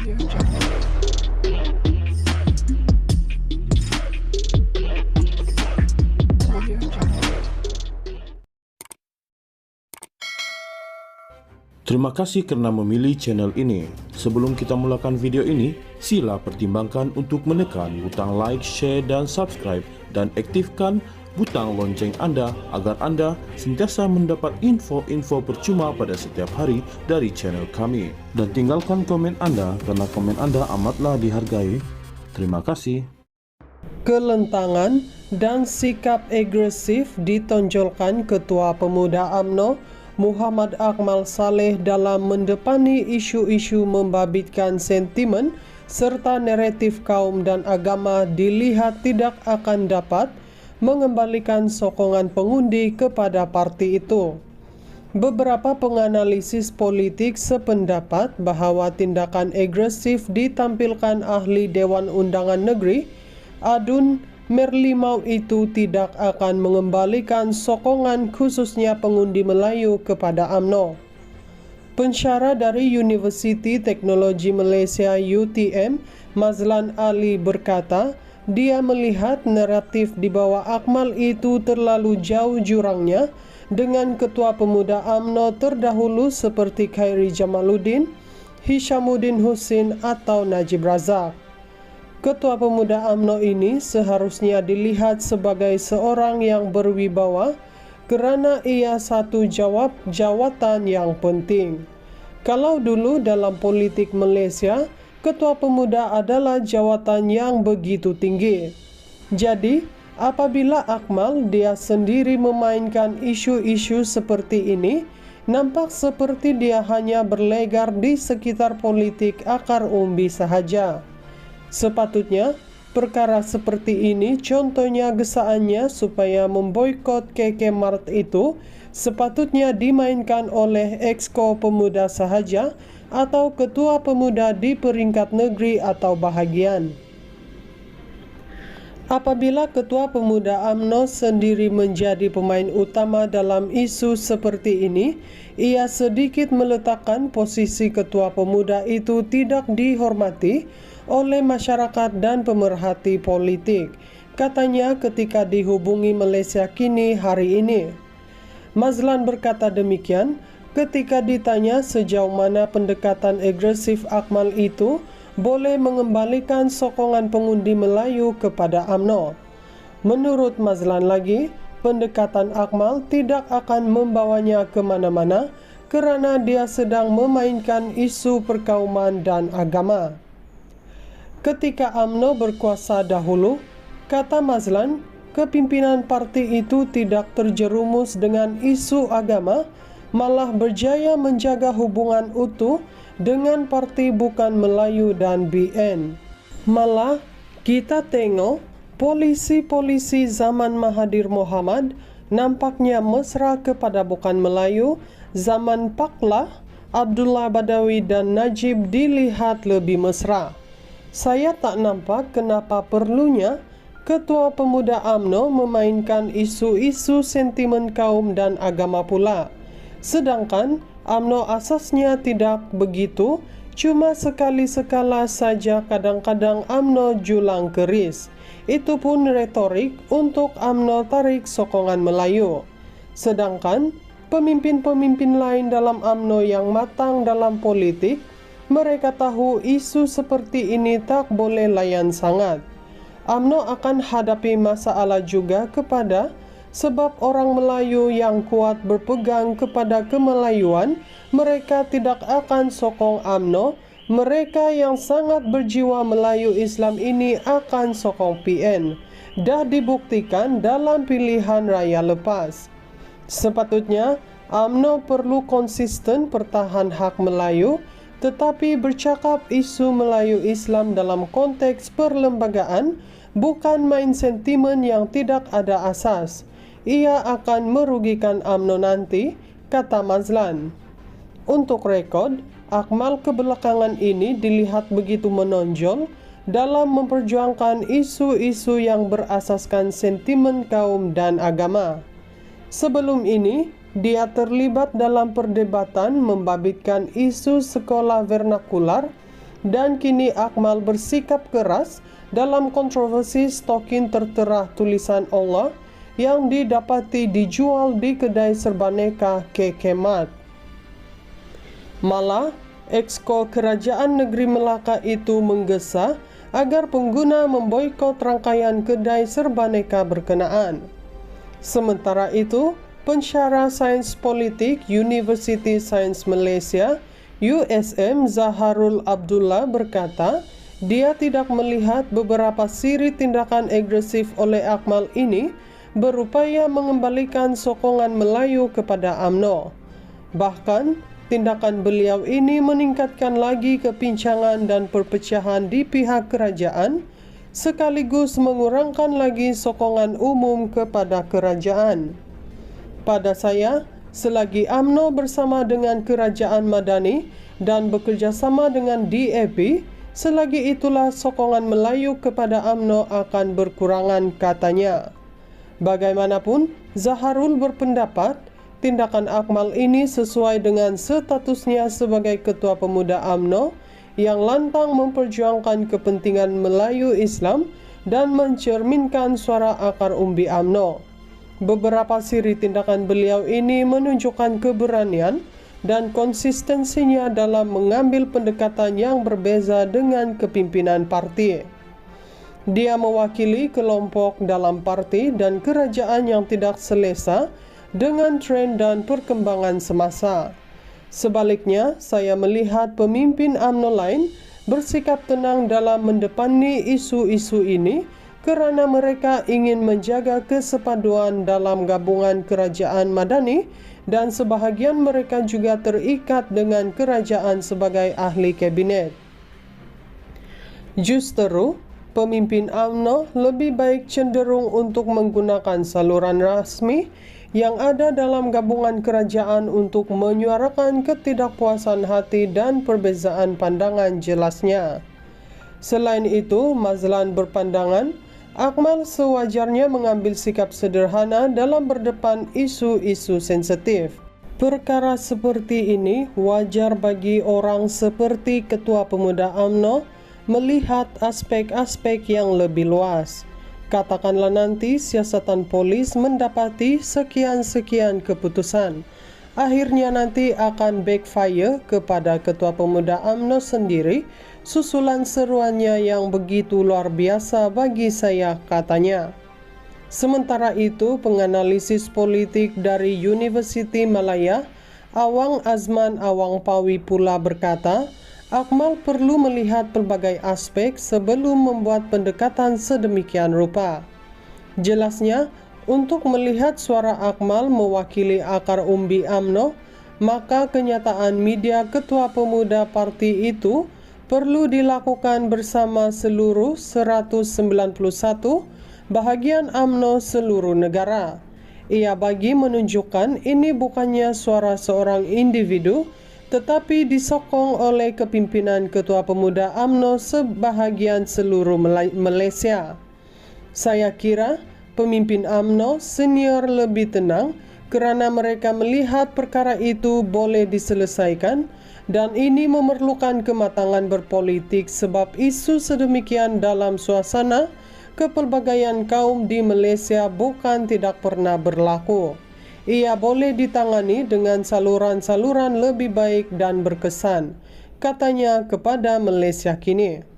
Terima kasih karena memilih channel ini. Sebelum kita mulakan video ini, sila pertimbangkan untuk menekan butang like, share, dan subscribe, dan aktifkan butang lonceng Anda agar Anda sentiasa mendapat info-info percuma pada setiap hari dari channel kami. Dan tinggalkan komen Anda karena komen Anda amatlah dihargai. Terima kasih. Kelentangan dan sikap agresif ditonjolkan Ketua Pemuda UMNO Muhammad Akmal Saleh dalam mendepani isu-isu membabitkan sentimen serta naratif kaum dan agama dilihat tidak akan dapat mengembalikan sokongan pengundi kepada parti itu. Beberapa penganalisis politik sependapat bahawa tindakan agresif ditampilkan ahli Dewan Undangan Negeri Adun Merlimau itu tidak akan mengembalikan sokongan khususnya pengundi Melayu kepada UMNO. Pensyarah dari Universiti Teknologi Malaysia UTM, Mazlan Ali berkata, dia melihat naratif di bawah Akmal itu terlalu jauh jurangnya dengan Ketua Pemuda UMNO terdahulu seperti Khairi Jamaluddin, Hishamuddin Husin atau Najib Razak. Ketua Pemuda UMNO ini seharusnya dilihat sebagai seorang yang berwibawa kerana ia satu jawatan yang penting. Kalau dulu dalam politik Malaysia, Ketua Pemuda adalah jawatan yang begitu tinggi. Jadi, apabila Akmal dia sendiri memainkan isu-isu seperti ini, nampak seperti dia hanya berlegar di sekitar politik akar umbi sahaja. Sepatutnya, perkara seperti ini contohnya gesaannya supaya memboikot KK Mart itu sepatutnya dimainkan oleh Exco Pemuda sahaja atau Ketua Pemuda di peringkat negeri atau bahagian. Apabila Ketua Pemuda UMNO sendiri menjadi pemain utama dalam isu seperti ini, ia sedikit meletakkan posisi Ketua Pemuda itu tidak dihormati oleh masyarakat dan pemerhati politik, katanya ketika dihubungi Malaysia Kini hari ini. Mazlan berkata demikian ketika ditanya sejauh mana pendekatan agresif Akmal itu boleh mengembalikan sokongan pengundi Melayu kepada UMNO. Menurut Mazlan lagi, pendekatan Akmal tidak akan membawanya ke mana-mana kerana dia sedang memainkan isu perkauman dan agama. Ketika UMNO berkuasa dahulu, kata Mazlan, kepimpinan parti itu tidak terjerumus dengan isu agama, malah berjaya menjaga hubungan utuh dengan parti bukan Melayu dan BN. Malah, kita tengok polisi-polisi zaman Mahathir Mohamad nampaknya mesra kepada bukan Melayu, zaman Paklah, Abdullah Badawi dan Najib dilihat lebih mesra. Saya tak nampak kenapa perlunya Ketua Pemuda UMNO memainkan isu-isu sentimen kaum dan agama pula. Sedangkan UMNO asasnya tidak begitu, cuma sekali-sekala saja kadang-kadang UMNO julang keris. Itu pun retorik untuk UMNO tarik sokongan Melayu. Sedangkan pemimpin-pemimpin lain dalam UMNO yang matang dalam politik, mereka tahu isu seperti ini tak boleh layan sangat. UMNO akan hadapi masalah juga kepada sebab orang Melayu yang kuat berpegang kepada kemelayuan, mereka tidak akan sokong UMNO. Mereka yang sangat berjiwa Melayu Islam ini akan sokong PN. Dah dibuktikan dalam pilihan raya lepas. Sepatutnya, UMNO perlu konsisten pertahan hak Melayu, tetapi bercakap isu Melayu Islam dalam konteks perlembagaan bukan main sentimen yang tidak ada asas. Ia akan merugikan UMNO nanti, kata Mazlan. Untuk rekod, Akmal kebelakangan ini dilihat begitu menonjol dalam memperjuangkan isu-isu yang berasaskan sentimen kaum dan agama. Sebelum ini, dia terlibat dalam perdebatan membabitkan isu sekolah vernakular dan kini Akmal bersikap keras dalam kontroversi stokin tertera tulisan Allah yang didapati dijual di kedai serbaneka Kekemat. Malah, Exco Kerajaan Negeri Melaka itu menggesa agar pengguna memboikot rangkaian kedai serbaneka berkenaan. Sementara itu, pensyarah sains politik University Sains Malaysia USM Zaharul Abdullah berkata, dia tidak melihat beberapa siri tindakan agresif oleh Akmal ini berupaya mengembalikan sokongan Melayu kepada UMNO. Bahkan, tindakan beliau ini meningkatkan lagi kepincangan dan perpecahan di pihak kerajaan, sekaligus mengurangkan lagi sokongan umum kepada kerajaan. Pada saya, selagi UMNO bersama dengan kerajaan Madani dan bekerjasama dengan DAP, selagi itulah sokongan Melayu kepada UMNO akan berkurangan, katanya. Bagaimanapun, Zaharul berpendapat tindakan Akmal ini sesuai dengan statusnya sebagai Ketua Pemuda UMNO yang lantang memperjuangkan kepentingan Melayu Islam dan mencerminkan suara akar umbi UMNO. Beberapa siri tindakan beliau ini menunjukkan keberanian dan konsistensinya dalam mengambil pendekatan yang berbeza dengan kepimpinan parti. Dia mewakili kelompok dalam parti dan kerajaan yang tidak selesa dengan tren dan perkembangan semasa. Sebaliknya, saya melihat pemimpin UMNO lain bersikap tenang dalam mendepani isu-isu ini kerana mereka ingin menjaga kesepaduan dalam gabungan kerajaan Madani dan sebahagian mereka juga terikat dengan kerajaan sebagai ahli kabinet. Justeru, pemimpin UMNO lebih baik cenderung untuk menggunakan saluran rasmi yang ada dalam gabungan kerajaan untuk menyuarakan ketidakpuasan hati dan perbezaan pandangan jelasnya. Selain itu, Mazlan berpandangan Akmal sewajarnya mengambil sikap sederhana dalam berdepan isu-isu sensitif. Perkara seperti ini wajar bagi orang seperti Ketua Pemuda UMNO melihat aspek-aspek yang lebih luas. Katakanlah nanti siasatan polis mendapati sekian-sekian keputusan. Akhirnya nanti akan backfire kepada Ketua Pemuda UMNO sendiri, susulan seruannya yang begitu luar biasa bagi saya, katanya. Sementara itu, penganalisis politik dari University Malaya, Awang Azman Awang Pawi pula berkata, Akmal perlu melihat pelbagai aspek sebelum membuat pendekatan sedemikian rupa. Jelasnya, untuk melihat suara Akmal mewakili akar umbi UMNO, maka kenyataan media Ketua Pemuda parti itu perlu dilakukan bersama seluruh 191 bahagian UMNO seluruh negara. Ia bagi menunjukkan ini bukannya suara seorang individu, tetapi disokong oleh kepimpinan Ketua Pemuda UMNO sebahagian seluruh Malaysia. Saya kira pemimpin UMNO senior lebih tenang kerana mereka melihat perkara itu boleh diselesaikan dan ini memerlukan kematangan berpolitik sebab isu sedemikian dalam suasana kepelbagaian kaum di Malaysia bukan tidak pernah berlaku. Ia boleh ditangani dengan saluran-saluran lebih baik dan berkesan, katanya kepada Malaysia Kini.